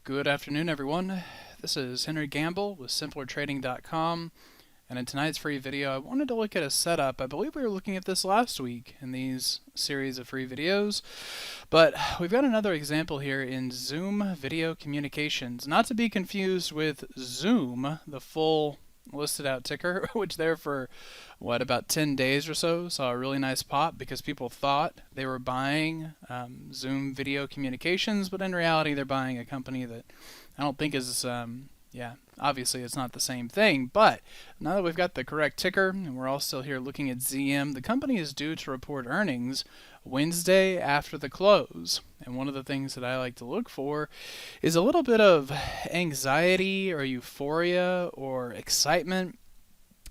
Good afternoon, everyone. This is Henry Gambell with simplertrading.com, and in tonight's free video, I wanted to look at a setup. I believe we were looking at this last week in these series of free videos, but we've got another example here in Zoom Video Communications, not to be confused with Zoom, the full listed out ticker, which there for about 10 days or so saw a really nice pop because people thought they were buying Zoom Video Communications, but in reality they're buying a company that I don't think is obviously it's not the same thing. But now that we've got the correct ticker and we're all still here looking at ZM, the company is due to report earnings Wednesday after the close. And one of the things that I like to look for is a little bit of anxiety or euphoria or excitement.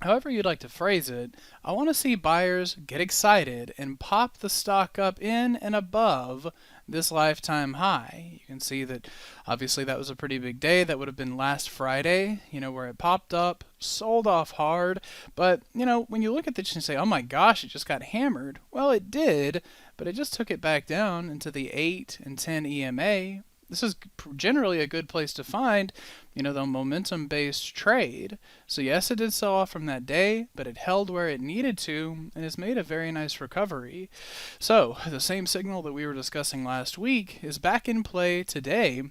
However you'd like to phrase it, I want to see buyers get excited and pop the stock up in and above this lifetime high. You can see that obviously that was a pretty big day. That would have been last Friday, where it popped up, sold off hard. But, when you look at this and say, oh my gosh, it just got hammered. Well, it did, but it just took it back down into the 8 and 10 EMA. This is generally a good place to find, the momentum-based trade. So yes, it did sell off from that day, but it held where it needed to and has made a very nice recovery. So the same signal that we were discussing last week is back in play today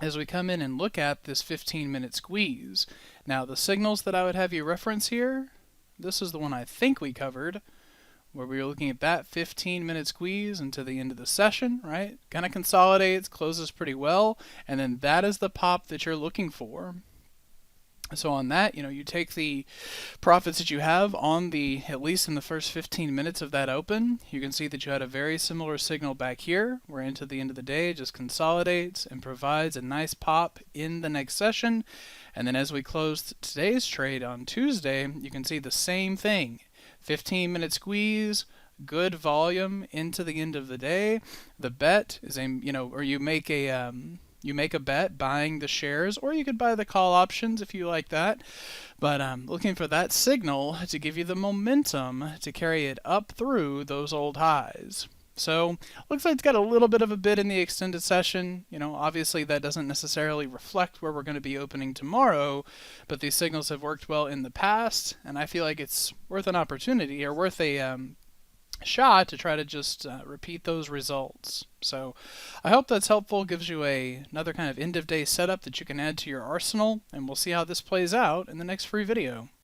as we come in and look at this 15-minute squeeze. Now the signals that I would have you reference here, this is the one I think we covered, where we were looking at that 15-minute squeeze into the end of the session, right? Kind of consolidates, closes pretty well, and then that is the pop that you're looking for. So on that, you take the profits that you have on at least in the first 15 minutes of that open, you can see that you had a very similar signal back here, where into the end of the day it just consolidates and provides a nice pop in the next session. And then as we close today's trade on Tuesday, you can see the same thing. 15-minute squeeze, good volume into the end of the day. The bet is or you make a bet buying the shares, or you could buy the call options if you like that. But looking for that signal to give you the momentum to carry it up through those old highs. So looks like it's got a little bit of a bid in the extended session. Obviously that doesn't necessarily reflect where we're going to be opening tomorrow, but these signals have worked well in the past, and I feel like it's worth an opportunity or worth a shot to try to just repeat those results. So I hope that's helpful, gives you another kind of end of day setup that you can add to your arsenal, and we'll see how this plays out in the next free video.